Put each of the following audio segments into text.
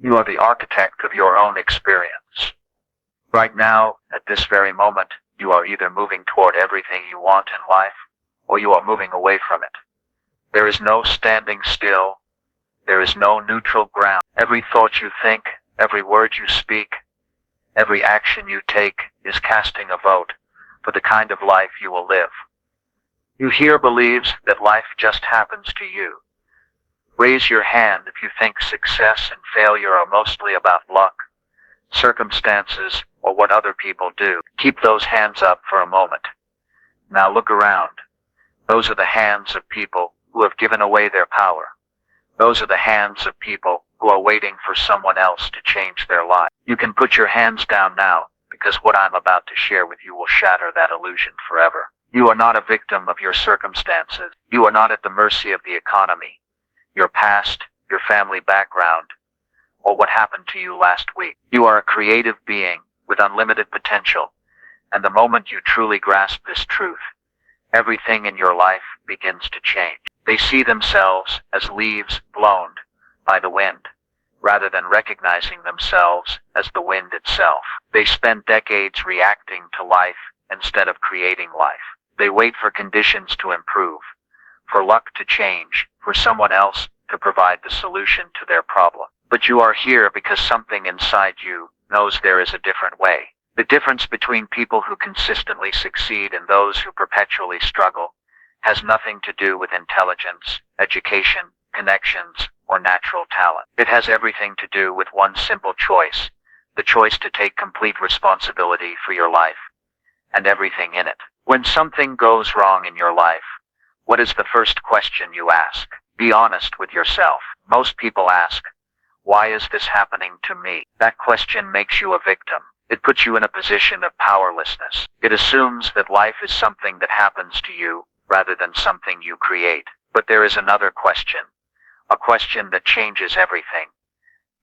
You are the architect of your own experience. Right now, at this very moment, you are either moving toward everything you want in life, or you are moving away from it. There is no standing still. There is no neutral ground. Every thought you think, every word you speak, every action you take is casting a vote for the kind of life you will live. You here believes that life just happens to you. Raise your hand if you think success and failure are mostly about luck, circumstances, or what other people do. Keep those hands up for a moment. Now look around. Those are the hands of people who have given away their power. Those are the hands of people who are waiting for someone else to change their life. You can put your hands down now, because what I'm about to share with you will shatter that illusion forever. You are not a victim of your circumstances. You are not at the mercy of the economy, your past, your family background, or what happened to you last week. You are a creative being with unlimited potential, and the moment you truly grasp this truth, everything in your life begins to change. They see themselves as leaves blown by the wind, rather than recognizing themselves as the wind itself. They spend decades reacting to life instead of creating life. They wait for conditions to improve, for luck to change, for someone else to provide the solution to their problem. But you are here because something inside you knows there is a different way. The difference between people who consistently succeed and those who perpetually struggle has nothing to do with intelligence, education, connections, or natural talent. It has everything to do with one simple choice, the choice to take complete responsibility for your life and everything in it. When something goes wrong in your life, what is the first question you ask? Be honest with yourself. Most people ask, why is this happening to me? That question makes you a victim. It puts you in a position of powerlessness. It assumes that life is something that happens to you rather than something you create. But there is another question, a question that changes everything.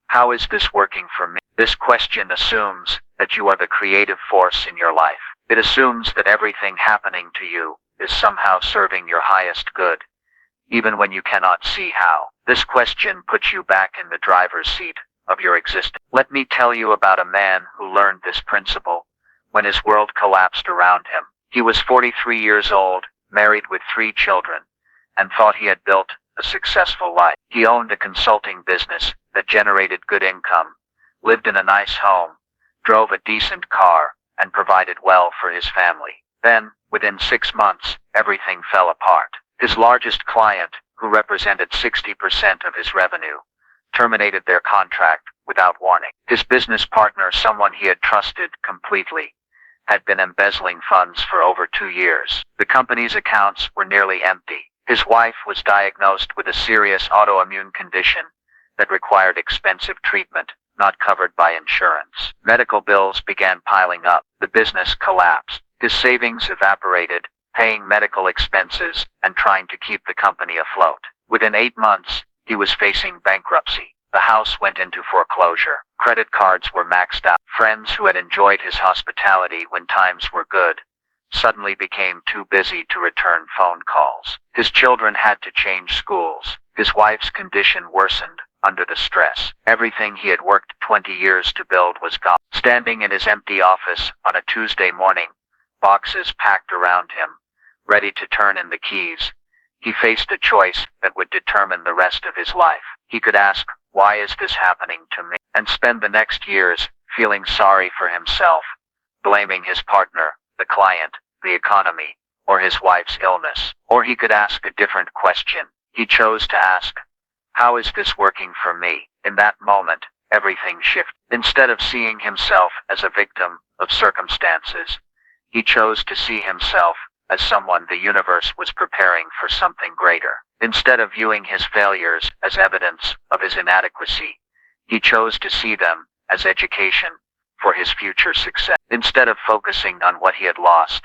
How is this working for me? This question assumes that you are the creative force in your life. It assumes that everything happening to you is somehow serving your highest good, even when you cannot see how. This question puts you back in the driver's seat of your existence. Let me tell you about a man who learned this principle when his world collapsed around him. He was 43 years old, married with 3 children, and thought he had built a successful life. He owned a consulting business that generated good income, lived in a nice home, drove a decent car, and provided well for his family. Then, within 6 months, everything fell apart. His largest client, who represented 60% of his revenue, terminated their contract without warning. His business partner, someone he had trusted completely, had been embezzling funds for over 2 years. The company's accounts were nearly empty. His wife was diagnosed with a serious autoimmune condition that required expensive treatment not covered by insurance. Medical bills began piling up. The business collapsed. His savings evaporated, paying medical expenses and trying to keep the company afloat. Within 8 months, he was facing bankruptcy. The house went into foreclosure. Credit cards were maxed out. Friends who had enjoyed his hospitality when times were good suddenly became too busy to return phone calls. His children had to change schools. His wife's condition worsened under the stress. Everything he had worked 20 years to build was gone. Standing in his empty office on a Tuesday morning, boxes packed around him, ready to turn in the keys, he faced a choice that would determine the rest of his life. He could ask, why is this happening to me? And spend the next years feeling sorry for himself, blaming his partner, the client, the economy, or his wife's illness. Or he could ask a different question. He chose to ask, how is this working for me? In that moment, everything shifted. Instead of seeing himself as a victim of circumstances, he chose to see himself as someone the universe was preparing for something greater. Instead of viewing his failures as evidence of his inadequacy, he chose to see them as education for his future success. Instead of focusing on what he had lost,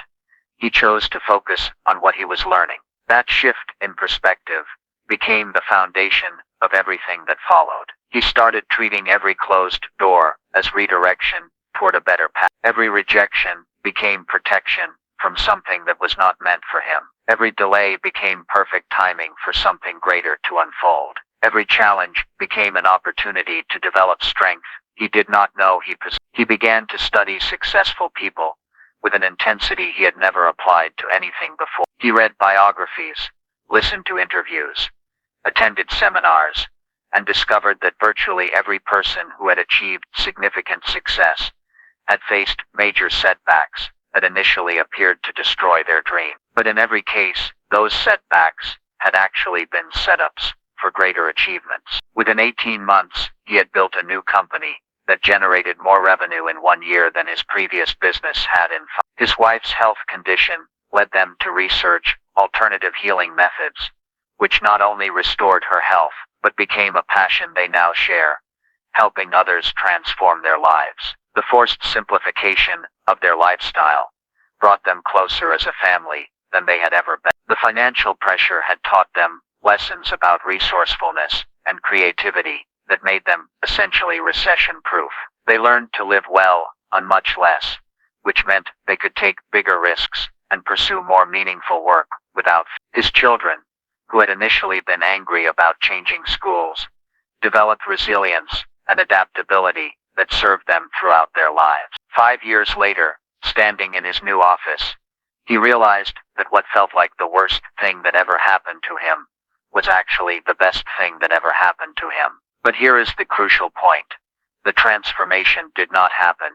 he chose to focus on what he was learning. That shift in perspective became the foundation of everything that followed. He started treating every closed door as redirection toward a better path. Every rejection became protection from something that was not meant for him. Every delay became perfect timing for something greater to unfold. Every challenge became an opportunity to develop strength he did not know he possessed. He began to study successful people with an intensity he had never applied to anything before. He read biographies, listened to interviews, attended seminars, and discovered that virtually every person who had achieved significant success had faced major setbacks that initially appeared to destroy their dream. But in every case, those setbacks had actually been setups for greater achievements. Within 18 months, he had built a new company that generated more revenue in 1 year than his previous business had in 5. His wife's health condition led them to research alternative healing methods, which not only restored her health, but became a passion they now share, helping others transform their lives. The forced simplification of their lifestyle brought them closer as a family than they had ever been. The financial pressure had taught them lessons about resourcefulness and creativity that made them essentially recession-proof. They learned to live well on much less, which meant they could take bigger risks and pursue more meaningful work without fear. His children, who had initially been angry about changing schools, developed resilience and adaptability that served them throughout their lives. 5 years later, standing in his new office, he realized that what felt like the worst thing that ever happened to him was actually the best thing that ever happened to him. But here is the crucial point. The transformation did not happen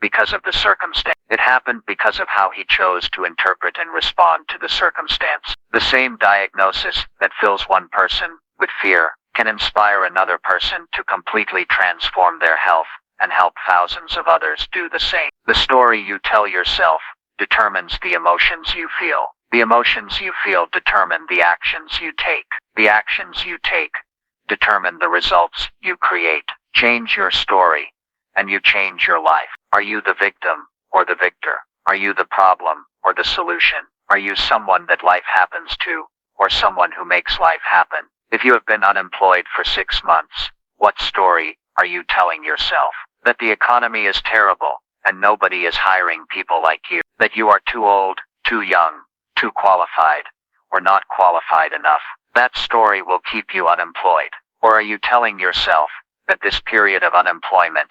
because of the circumstance. It happened because of how he chose to interpret and respond to the circumstance. The same diagnosis that fills one person with fear can inspire another person to completely transform their health and help thousands of others do the same. The story you tell yourself determines the emotions you feel. The emotions you feel determine the actions you take. The actions you take determine the results you create. Change your story, and you change your life. Are you the victim or the victor? Are you the problem or the solution? Are you someone that life happens to, or someone who makes life happen? If you have been unemployed for 6 months, what story are you telling yourself? That the economy is terrible, and nobody is hiring people like you. That you are too old, too young, too qualified, or not qualified enough. That story will keep you unemployed. Or are you telling yourself that this period of unemployment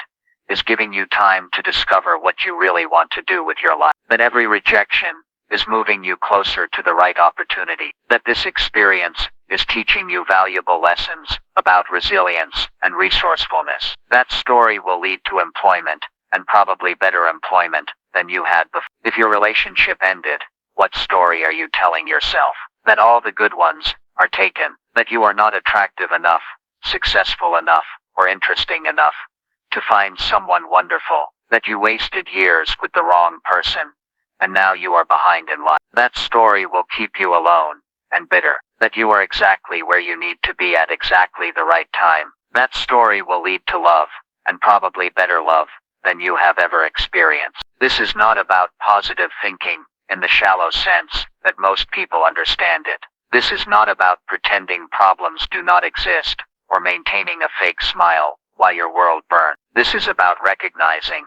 is giving you time to discover what you really want to do with your life? That every rejection is moving you closer to the right opportunity? That this experience is teaching you valuable lessons about resilience and resourcefulness? That story will lead to employment, and probably better employment than you had before. If your relationship ended, what story are you telling yourself? That all the good ones are taken. That you are not attractive enough, successful enough, or interesting enough to find someone wonderful. That you wasted years with the wrong person, and now you are behind in life. That story will keep you alone and bitter. That you are exactly where you need to be at exactly the right time. That story will lead to love, and probably better love than you have ever experienced. This is not about positive thinking in the shallow sense that most people understand it. This is not about pretending problems do not exist, or maintaining a fake smile while your world burns. This is about recognizing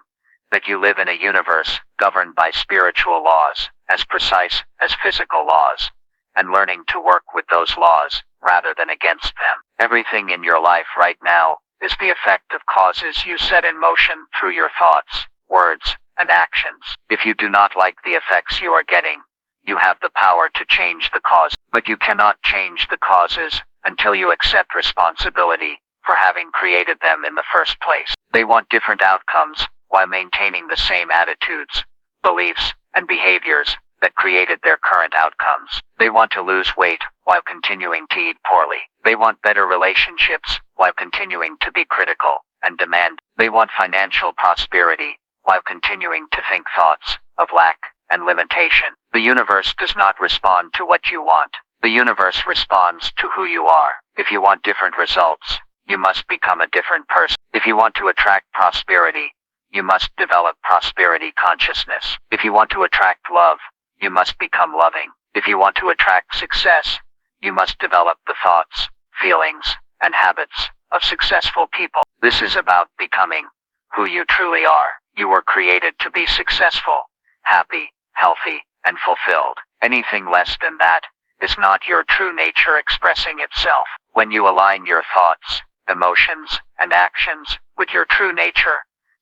that you live in a universe governed by spiritual laws, as precise as physical laws, and learning to work with those laws rather than against them. Everything in your life right now is the effect of causes you set in motion through your thoughts, words, and actions. If you do not like the effects you are getting, you have the power to change the cause, but you cannot change the causes until you accept responsibility for having created them in the first place. They want different outcomes while maintaining the same attitudes, beliefs, and behaviors that created their current outcomes. They want to lose weight while continuing to eat poorly. They want better relationships while continuing to be critical and demand. They want financial prosperity while continuing to think thoughts of lack and limitation. The universe does not respond to what you want. The universe responds to who you are. If you want different results, you must become a different person. If you want to attract prosperity, you must develop prosperity consciousness. If you want to attract love, you must become loving. If you want to attract success, you must develop the thoughts, feelings, and habits of successful people. This is about becoming who you truly are. You were created to be successful, happy, healthy, and fulfilled. Anything less than that is not your true nature expressing itself. When you align your thoughts, emotions, and actions with your true nature,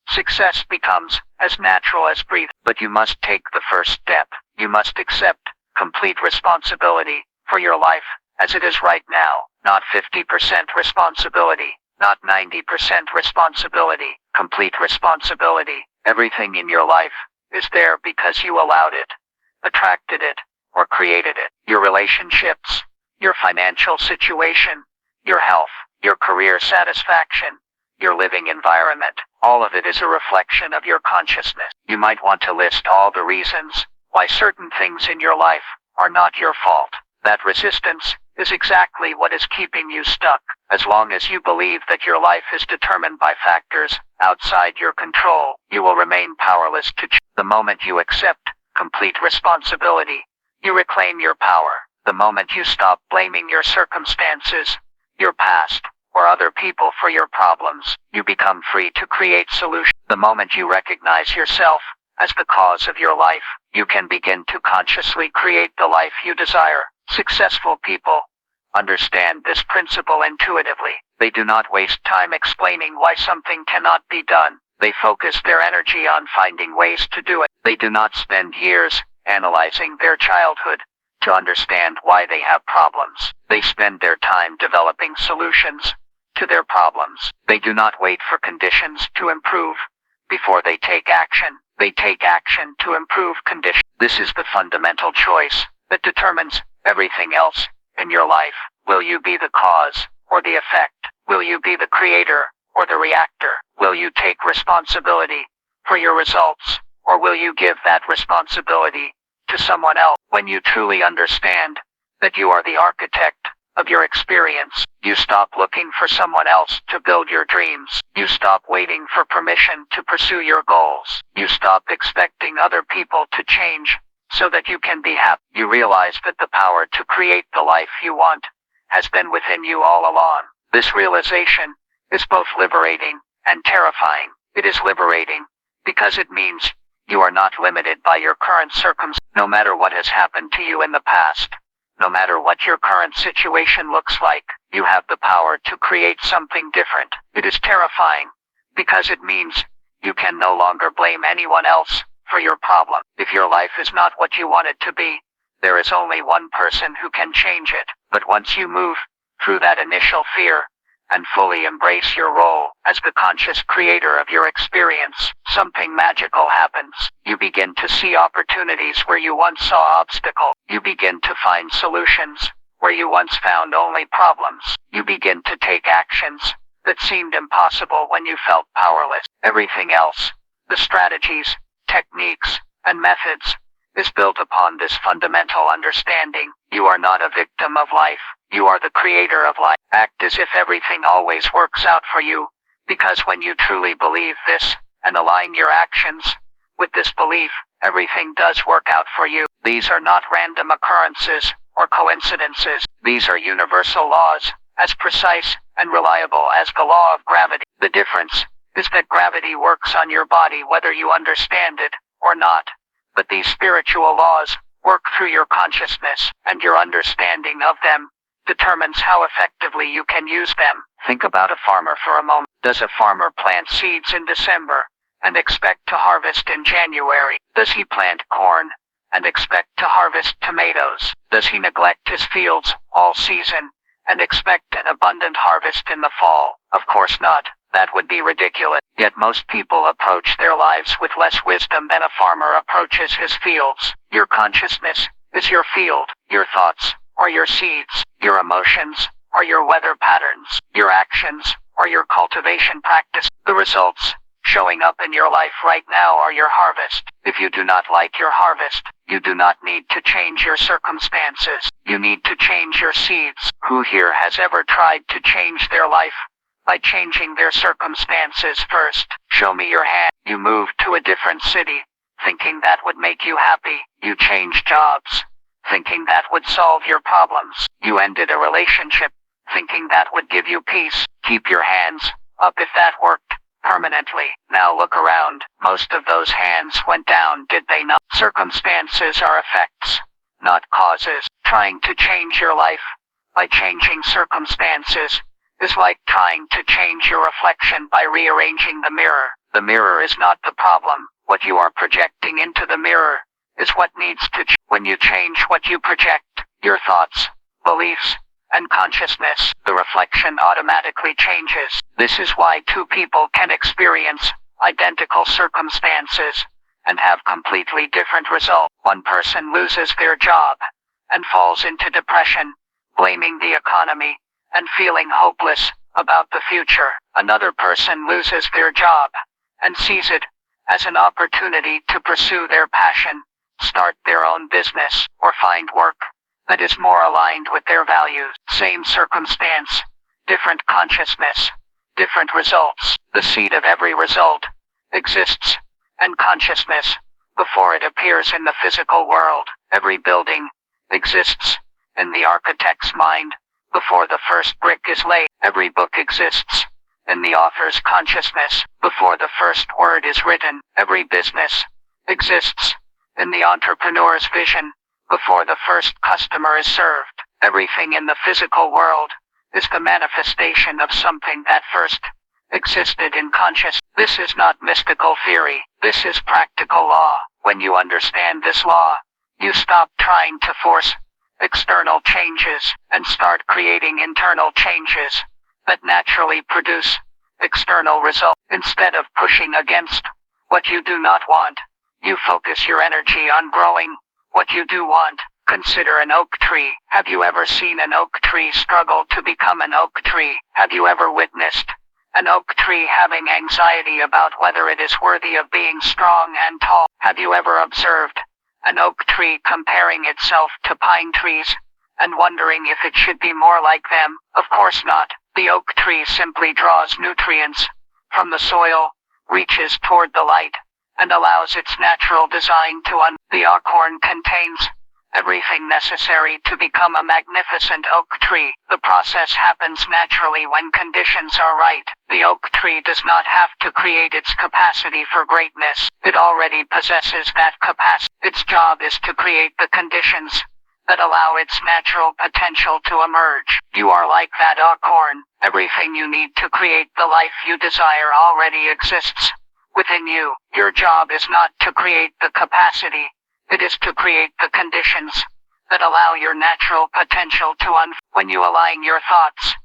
success becomes as natural as breathing. But you must take the first step. You must accept complete responsibility for your life as it is right now. Not 50% responsibility, not 90% responsibility, complete responsibility. Everything in your life is there because you allowed it, attracted it, or created it. Your relationships, your financial situation, your health, your career satisfaction, your living environment, all of it is a reflection of your consciousness. You might want to list all the reasons why certain things in your life are not your fault. That resistance is exactly what is keeping you stuck. As long as you believe that your life is determined by factors outside your control, you will remain powerless to change. The moment you accept complete responsibility, you reclaim your power. The moment you stop blaming your circumstances, your past, or other people for your problems, you become free to create solutions. The moment you recognize yourself as the cause of your life, you can begin to consciously create the life you desire. Successful people understand this principle intuitively. They do not waste time explaining why something cannot be done. They focus their energy on finding ways to do it. They do not spend years analyzing their childhood to understand why they have problems. They spend their time developing solutions to their problems. They do not wait for conditions to improve before they take action. They take action to improve conditions. This is the fundamental choice that determines everything else in your life. Will you be the cause or the effect? Will you be the creator or the reactor? Will you take responsibility for your results, or will you give that responsibility to someone else? When you truly understand that you are the architect of your experience, you stop looking for someone else to build your dreams. You stop waiting for permission to pursue your goals. You stop expecting other people to change so that you can be happy. You realize that the power to create the life you want has been within you all along. This realization is both liberating and terrifying. It is liberating because it means you are not limited by your current circumstances. No matter what has happened to you in the past, no matter what your current situation looks like, you have the power to create something different. It is terrifying because it means you can no longer blame anyone else for your problem. If your life is not what you want it to be, there is only one person who can change it. But once you move through that initial fear and fully embrace your role as the conscious creator of your experience, something magical happens. You begin to see opportunities where you once saw obstacles. You begin to find solutions where you once found only problems. You begin to take actions that seemed impossible when you felt powerless. Everything else, the strategies, techniques, and methods, is built upon this fundamental understanding. You are not a victim of life. You are the creator of life. Act as if everything always works out for you, because when you truly believe this and align your actions with this belief, everything does work out for you. These are not random occurrences or coincidences. These are universal laws, as precise and reliable as the law of gravity. The difference is that gravity works on your body whether you understand it or not. But these spiritual laws work through your consciousness, and your understanding of them determines how effectively you can use them. Think about a farmer for a moment. Does a farmer plant seeds in December and expect to harvest in January? Does he plant corn and expect to harvest tomatoes? Does he neglect his fields all season and expect an abundant harvest in the fall? Of course not. That would be ridiculous. Yet most people approach their lives with less wisdom than a farmer approaches his fields. Your consciousness is your field. Your thoughts are your seeds. Your emotions are your weather patterns. Your actions are your cultivation practice. The results showing up in your life right now are your harvest. If you do not like your harvest, you do not need to change your circumstances. You need to change your seeds. Who here has ever tried to change their life by changing their circumstances first? Show me your hand. You moved to a different city, thinking that would make you happy. You changed jobs, thinking that would solve your problems. You ended a relationship, thinking that would give you peace. Keep your hands up if that worked. permanently. Now look around. Most of those hands went down, did they not? Circumstances are effects, not causes. Trying to change your life by changing circumstances is like trying to change your reflection by rearranging the mirror. The mirror is not the problem. What you are projecting into the mirror is what needs to change. When you change what you project, your thoughts, beliefs, and consciousness, the reflection automatically changes. This is why two people can experience identical circumstances and have completely different results. One person loses their job and falls into depression, blaming the economy and feeling hopeless about the future. Another person loses their job and sees it as an opportunity to pursue their passion, start their own business, or find work that is more aligned with their values. Same circumstance, different consciousness, different results. The seed of every result exists in consciousness before it appears in the physical world. Every building exists in the architect's mind before the first brick is laid. Every book exists in the author's consciousness before the first word is written. Every business exists in the entrepreneur's vision before the first customer is served. Everything in the physical world is the manifestation of something that first existed in consciousness. This is not mystical theory. This is practical law. When you understand this law, you stop trying to force external changes and start creating internal changes that naturally produce external results. Instead of pushing against what you do not want, you focus your energy on growing what you do want. Consider an oak tree. Have you ever seen an oak tree struggle to become an oak tree? Have you ever witnessed an oak tree having anxiety about whether it is worthy of being strong and tall? Have you ever observed an oak tree comparing itself to pine trees and wondering if it should be more like them? Of course not. The oak tree simply draws nutrients from the soil, reaches toward the light, and allows its natural design to The acorn contains everything necessary to become a magnificent oak tree. The process happens naturally when conditions are right. The oak tree does not have to create its capacity for greatness. It already possesses that capacity. Its job is to create the conditions that allow its natural potential to emerge. You are like that acorn. Everything you need to create the life you desire already exists within you. Your job is not to create the capacity. It is to create the conditions that allow your natural potential to When you align your thoughts,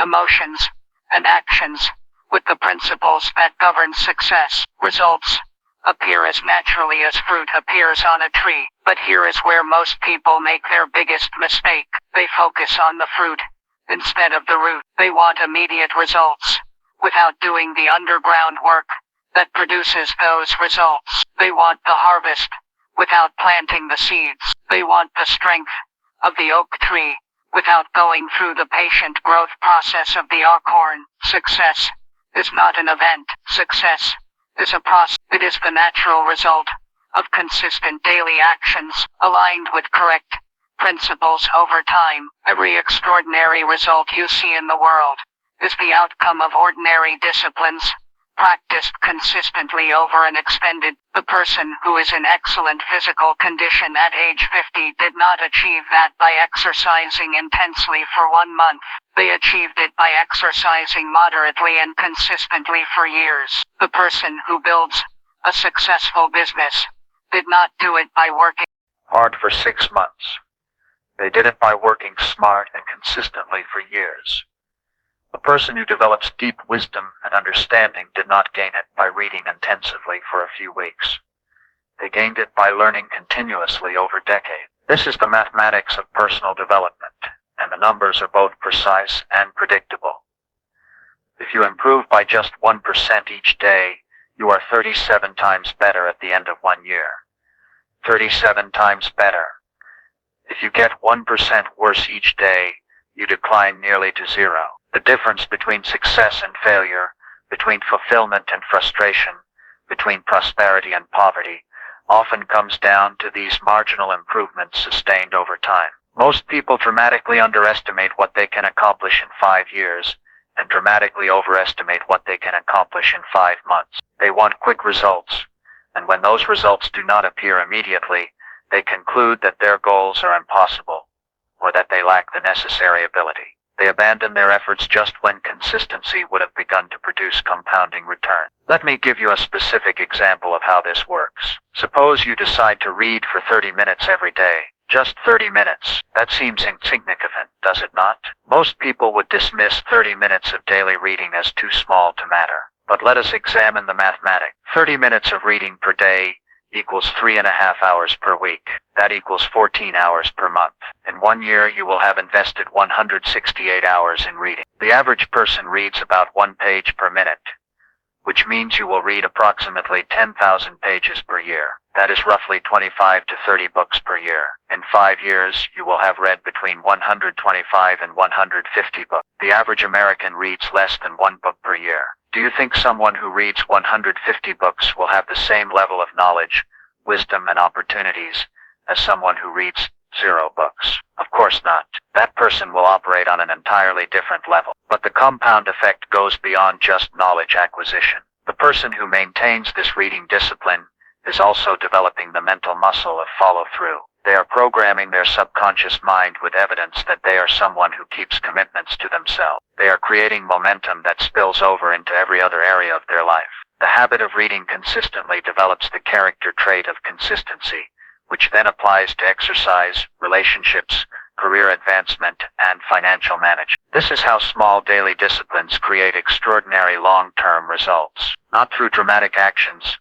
emotions, and actions with the principles that govern success, results appear as naturally as fruit appears on a tree. But here is where most people make their biggest mistake. They focus on the fruit instead of the root. They want immediate results without doing the underground work that produces those results. They want the harvest without planting the seeds. They want the strength of the oak tree without going through the patient growth process of the acorn. Success is not an event. Success is a process. It is the natural result of consistent daily actions aligned with correct principles over time. Every extraordinary result you see in the world is the outcome of ordinary disciplines practiced consistently over an extended. The person who is in excellent physical condition at age 50 did not achieve that by exercising intensely for 1 month. They achieved it by exercising moderately and consistently for years. The person who builds a successful business did not do it by working hard for 6 months. They did it by working smart and consistently for years. The person who develops deep wisdom and understanding did not gain it by reading intensively for a few weeks. They gained it by learning continuously over decades. This is the mathematics of personal development, and the numbers are both precise and predictable. If you improve by just 1% each day, you are 37 times better at the end of 1 year. 37 times better. If you get 1% worse each day, you decline nearly to zero. The difference between success and failure, between fulfillment and frustration, between prosperity and poverty, often comes down to these marginal improvements sustained over time. Most people dramatically underestimate what they can accomplish in 5 years and dramatically overestimate what they can accomplish in 5 months. They want quick results, and when those results do not appear immediately, they conclude that their goals are impossible, or that they lack the necessary ability. They abandon their efforts just when consistency would have begun to produce compounding return. Let me give you a specific example of how this works. Suppose you decide to read for 30 minutes every day. Just 30 minutes. That seems insignificant, does it not? Most people would dismiss 30 minutes of daily reading as too small to matter. But let us examine the mathematics. 30 minutes of reading per day equals 3.5 hours per week. That equals 14 hours per month. In 1 year, you will have invested 168 hours in reading. The average person reads about 1 page per minute, which means you will read approximately 10,000 pages per year. That is roughly 25 to 30 books per year. In 5 years, you will have read between 125 and 150 books. The average American reads less than 1 book per year. Do you think someone who reads 150 books will have the same level of knowledge, wisdom, and opportunities as someone who reads 0 books? Of course not. That person will operate on an entirely different level. But the compound effect goes beyond just knowledge acquisition. The person who maintains this reading discipline is also developing the mental muscle of follow-through. They are programming their subconscious mind with evidence that they are someone who keeps commitments to themselves. They are creating momentum that spills over into every other area of their life. The habit of reading consistently develops the character trait of consistency, which then applies to exercise, relationships, career advancement, and financial management. This is how small daily disciplines create extraordinary long-term results, not through dramatic actions,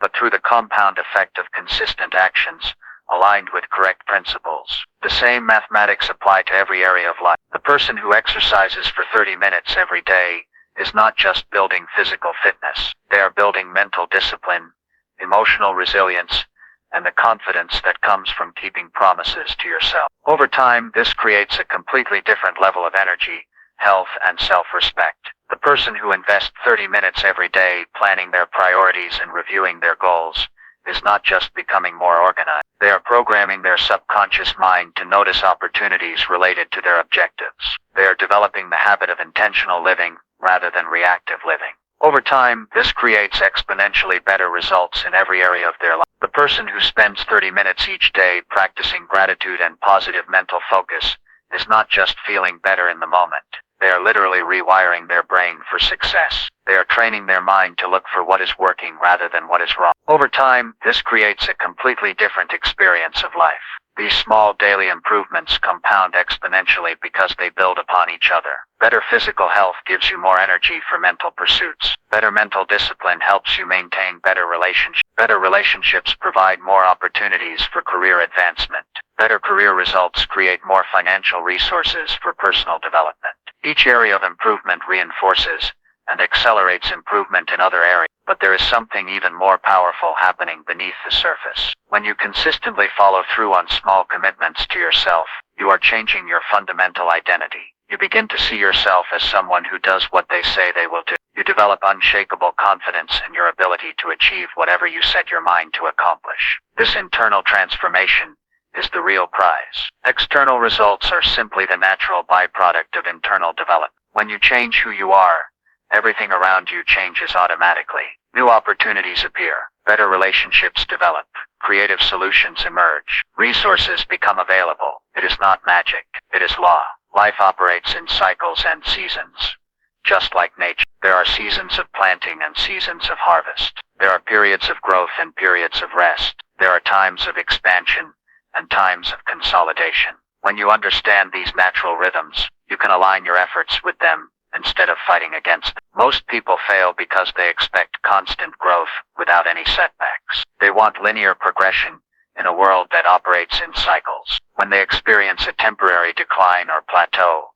but through the compound effect of consistent actions aligned with correct principles. The same mathematics apply to every area of life. The person who exercises for 30 minutes every day is not just building physical fitness. They are building mental discipline, emotional resilience, and the confidence that comes from keeping promises to yourself. Over time, this creates a completely different level of energy, health, and self-respect. The person who invests 30 minutes every day planning their priorities and reviewing their goals is not just becoming more organized. They are programming their subconscious mind to notice opportunities related to their objectives. They are developing the habit of intentional living rather than reactive living. Over time, this creates exponentially better results in every area of their life. The person who spends 30 minutes each day practicing gratitude and positive mental focus is not just feeling better in the moment. They are literally rewiring their brain for success. They are training their mind to look for what is working rather than what is wrong. Over time, this creates a completely different experience of life. These small daily improvements compound exponentially because they build upon each other. Better physical health gives you more energy for mental pursuits. Better mental discipline helps you maintain better relationships. Better relationships provide more opportunities for career advancement. Better career results create more financial resources for personal development. Each area of improvement reinforces and accelerates improvement in other areas. But there is something even more powerful happening beneath the surface. When you consistently follow through on small commitments to yourself, you are changing your fundamental identity. You begin to see yourself as someone who does what they say they will do. You develop unshakable confidence in your ability to achieve whatever you set your mind to accomplish. This internal transformation is the real prize. External results are simply the natural byproduct of internal development. When you change who you are, everything around you changes automatically. New opportunities appear. Better relationships develop. Creative solutions emerge. Resources become available. It is not magic. It is law. Life operates in cycles and seasons. Just like nature, there are seasons of planting and seasons of harvest. There are periods of growth and periods of rest. There are times of expansion and times of consolidation. When you understand these natural rhythms, you can align your efforts with them instead of fighting against them. Most people fail because they expect constant growth without any setbacks. They want linear progression in a world that operates in cycles. When they experience a temporary decline or plateau,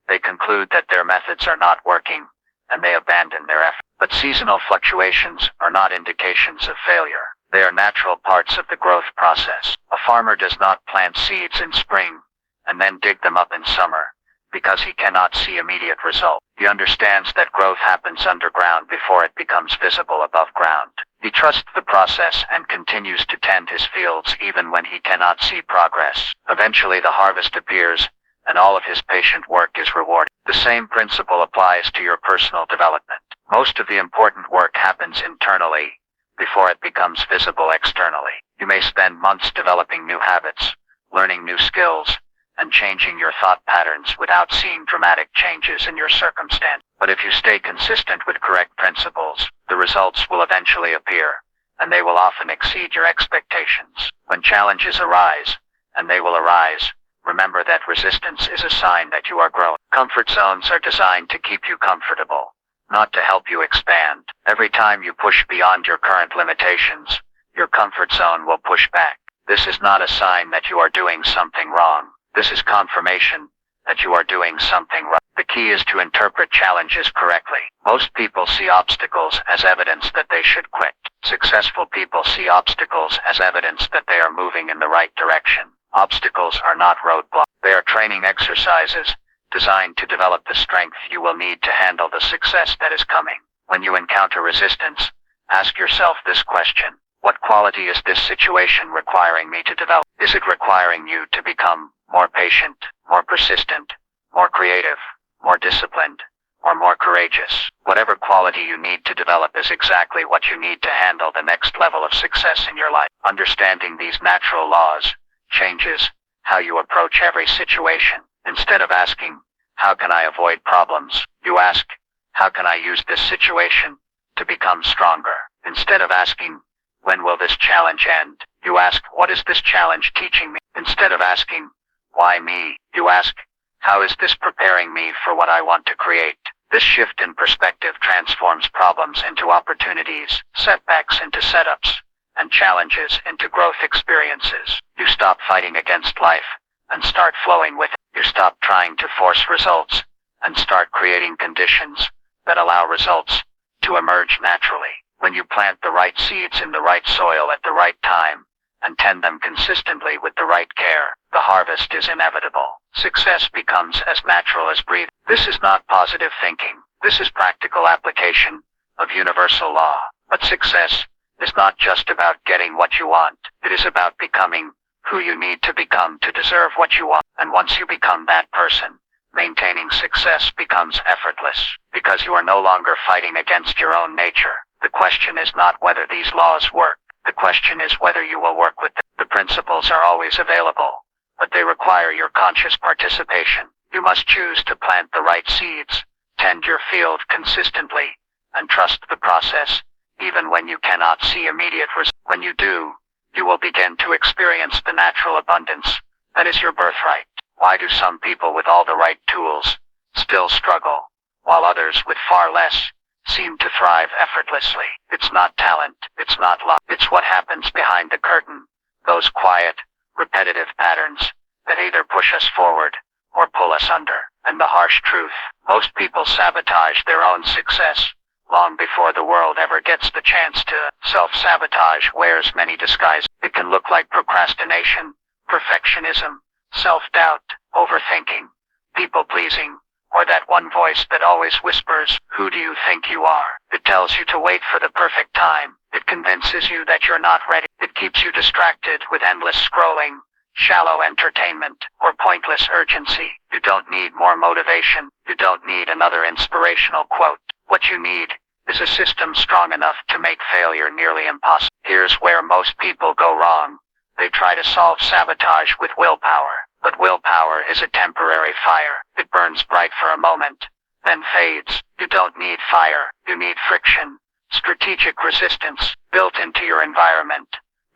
they conclude that their methods are not working and they abandon their effort. But seasonal fluctuations are not indications of failure. They are natural parts of the growth process. A farmer does not plant seeds in spring and then dig them up in summer because he cannot see immediate results. He understands that growth happens underground before it becomes visible above ground. He trusts the process and continues to tend his fields even when he cannot see progress. Eventually the harvest appears, and all of his patient work is rewarded. The same principle applies to your personal development. Most of the important work happens internally before it becomes visible externally. You may spend months developing new habits, learning new skills, and changing your thought patterns without seeing dramatic changes in your circumstance. But if you stay consistent with correct principles, the results will eventually appear, and they will often exceed your expectations. When challenges arise, and they will arise, remember that resistance is a sign that you are growing. Comfort zones are designed to keep you comfortable, not to help you expand. Every time you push beyond your current limitations, your comfort zone will push back. This is not a sign that you are doing something wrong. This is confirmation that you are doing something right. The key is to interpret challenges correctly. Most people see obstacles as evidence that they should quit. Successful people see obstacles as evidence that they are moving in the right direction. Obstacles are not roadblocks. They are training exercises designed to develop the strength you will need to handle the success that is coming. When you encounter resistance, ask yourself this question: what quality is this situation requiring me to develop? Is it requiring you to become more patient, more persistent, more creative, more disciplined, or more courageous? Whatever quality you need to develop is exactly what you need to handle the next level of success in your life. Understanding these natural laws changes how you approach every situation. Instead of asking, how can I avoid problems? You ask, how can I use this situation to become stronger? Instead of asking, when will this challenge end? You ask, what is this challenge teaching me? Instead of asking, why me? You ask, how is this preparing me for what I want to create? This shift in perspective transforms problems into opportunities, setbacks into setups, and challenges into growth experiences. You stop fighting against life and start flowing with it. You stop trying to force results and start creating conditions that allow results to emerge naturally. When you plant the right seeds in the right soil at the right time and tend them consistently with the right care, the harvest is inevitable. Success becomes as natural as breathing. This is not positive thinking. This is practical application of universal law. But success is not just about getting what you want. It is about becoming who you need to become to deserve what you want. And once you become that person, maintaining success becomes effortless, because you are no longer fighting against your own nature. The question is not whether these laws work. The question is whether you will work with them. The principles are always available, but they require your conscious participation. You must choose to plant the right seeds, tend your field consistently, and trust the process, even when you cannot see immediate results. When you do, you will begin to experience the natural abundance that is your birthright. Why do some people with all the right tools still struggle, while others with far less seem to thrive effortlessly? It's not talent, it's not luck, it's what happens behind the curtain, those quiet, repetitive patterns that either push us forward or pull us under. And the harsh truth, most people sabotage their own success long before the world ever gets the chance to. Self-sabotage wears many disguises. It can look like procrastination, perfectionism, self-doubt, overthinking, people-pleasing, or that one voice that always whispers, who do you think you are? It tells you to wait for the perfect time. It convinces you that you're not ready. It keeps you distracted with endless scrolling, shallow entertainment, or pointless urgency. You don't need more motivation. You don't need another inspirational quote. What you need is a system strong enough to make failure nearly impossible. Here's where most people go wrong. They try to solve sabotage with willpower. But willpower is a temporary fire. It burns bright for a moment, then fades. You don't need fire. You need friction, strategic resistance built into your environment,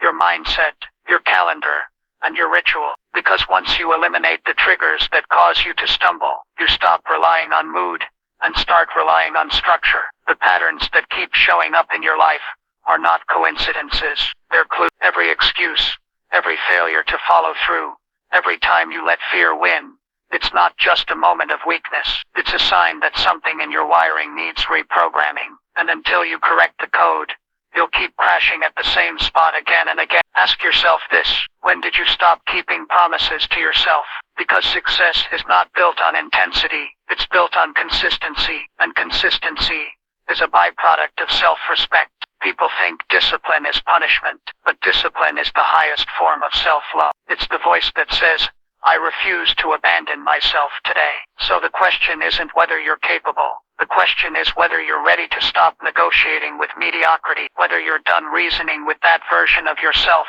your mindset, your calendar, and your ritual. Because once you eliminate the triggers that cause you to stumble, you stop relying on mood and start relying on structure. The patterns that keep showing up in your life are not coincidences. They're clues. Every excuse, every failure to follow through, every time you let fear win, it's not just a moment of weakness. It's a sign that something in your wiring needs reprogramming. And until you correct the code, you'll keep crashing at the same spot again and again. Ask yourself this: when did you stop keeping promises to yourself? Because success is not built on intensity, it's built on consistency, and consistency is a byproduct of self-respect. People think discipline is punishment, but discipline is the highest form of self-love. It's the voice that says, I refuse to abandon myself today. So the question isn't whether you're capable. The question is whether you're ready to stop negotiating with mediocrity, whether you're done reasoning with that version of yourself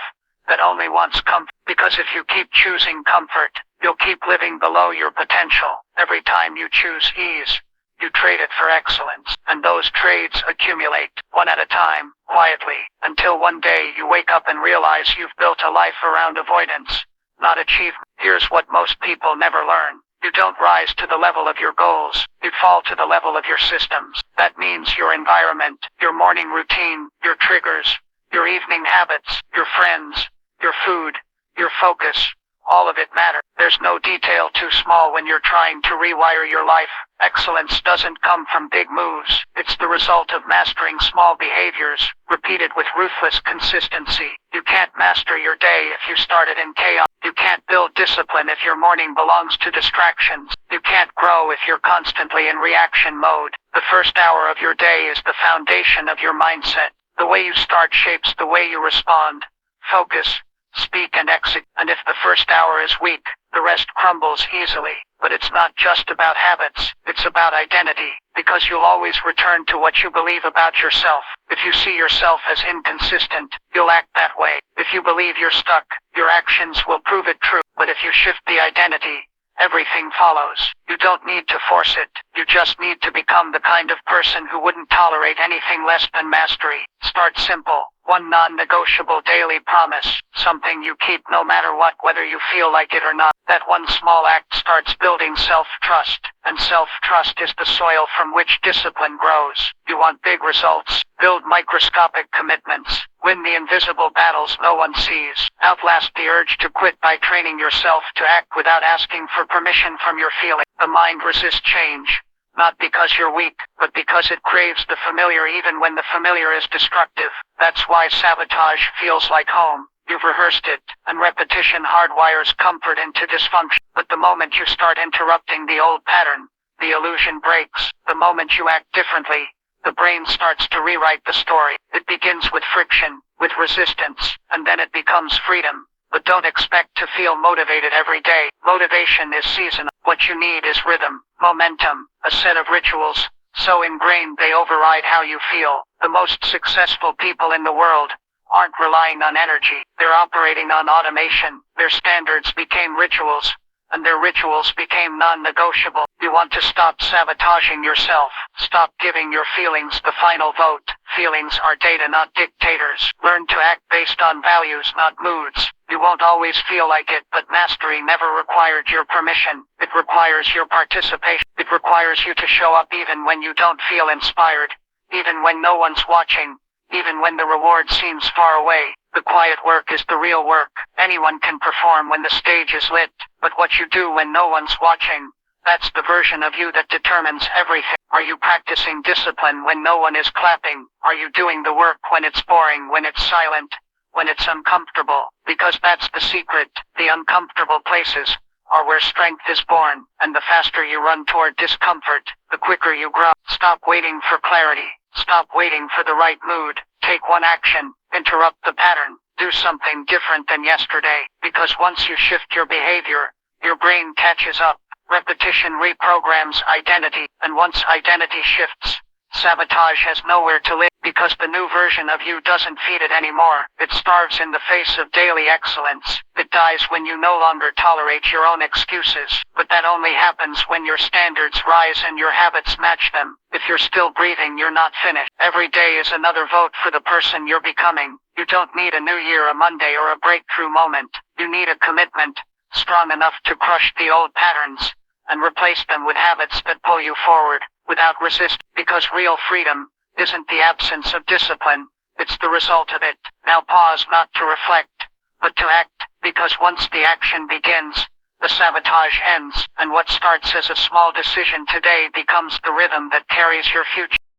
that only wants comfort. Because if you keep choosing comfort, you'll keep living below your potential. Every time you choose ease, you trade it for excellence, and those trades accumulate, one at a time, quietly, until one day you wake up and realize you've built a life around avoidance, not achievement. Here's what most people never learn. You don't rise to the level of your goals, you fall to the level of your systems. That means your environment, your morning routine, your triggers, your evening habits, your friends, your food, your focus. All of it matters. There's no detail too small when you're trying to rewire your life. Excellence doesn't come from big moves. It's the result of mastering small behaviors, repeated with ruthless consistency. You can't master your day if you started in chaos. You can't build discipline if your morning belongs to distractions. You can't grow if you're constantly in reaction mode. The first hour of your day is the foundation of your mindset. The way you start shapes the way you respond. Focus, speak, and execute. And if the first hour is weak, the rest crumbles easily. But it's not just about habits, it's about identity, because you'll always return to what you believe about yourself. If you see yourself as inconsistent, you'll act that way. If you believe you're stuck, your actions will prove it true. But if you shift the identity, everything follows. You don't need to force it. You just need to become the kind of person who wouldn't tolerate anything less than mastery. Start simple. One non-negotiable daily promise. Something you keep no matter what, whether you feel like it or not. That one small act starts building self-trust. And self-trust is the soil from which discipline grows. You want big results? Build microscopic commitments. Win the invisible battles no one sees. Outlast the urge to quit by training yourself to act without asking for permission from your feelings. The mind resists change. Not because you're weak, but because it craves the familiar even when the familiar is destructive. That's why sabotage feels like home. You've rehearsed it, and repetition hardwires comfort into dysfunction. But the moment you start interrupting the old pattern, the illusion breaks. The moment you act differently, the brain starts to rewrite the story. It begins with friction, with resistance, and then it becomes freedom. But don't expect to feel motivated every day. Motivation is seasonal. What you need is rhythm, momentum, a set of rituals, so ingrained they override how you feel. The most successful people in the world aren't relying on energy. They're operating on automation. Their standards became rituals, and their rituals became non-negotiable. You want to stop sabotaging yourself. Stop giving your feelings the final vote. Feelings are data, not dictators. Learn to act based on values, not moods. You won't always feel like it, but mastery never required your permission. It requires your participation. It requires you to show up even when you don't feel inspired, even when no one's watching, even when the reward seems far away. The quiet work is the real work. Anyone can perform when the stage is lit, but what you do when no one's watching, that's the version of you that determines everything. Are you practicing discipline when no one is clapping? Are you doing the work when it's boring, when it's silent, when it's uncomfortable? Because that's the secret. The uncomfortable places are where strength is born, and the faster you run toward discomfort, the quicker you grow. Stop waiting for clarity. Stop waiting for the right mood. Take one action. Interrupt the pattern. Do something different than yesterday. Because once you shift your behavior, your brain catches up. Repetition reprograms identity, and once identity shifts, sabotage has nowhere to live, because the new version of you doesn't feed it anymore. It starves in the face of daily excellence. It dies when you no longer tolerate your own excuses. But that only happens when your standards rise and your habits match them. If you're still breathing, you're not finished. Every day is another vote for the person you're becoming. You don't need a new year, a Monday, or a breakthrough moment. You need a commitment strong enough to crush the old patterns and replace them with habits that pull you forward without resistance. Because real freedom isn't the absence of discipline, it's the result of it. Now pause, not to reflect, but to act, because once the action begins, the sabotage ends, and what starts as a small decision today becomes the rhythm that carries your future.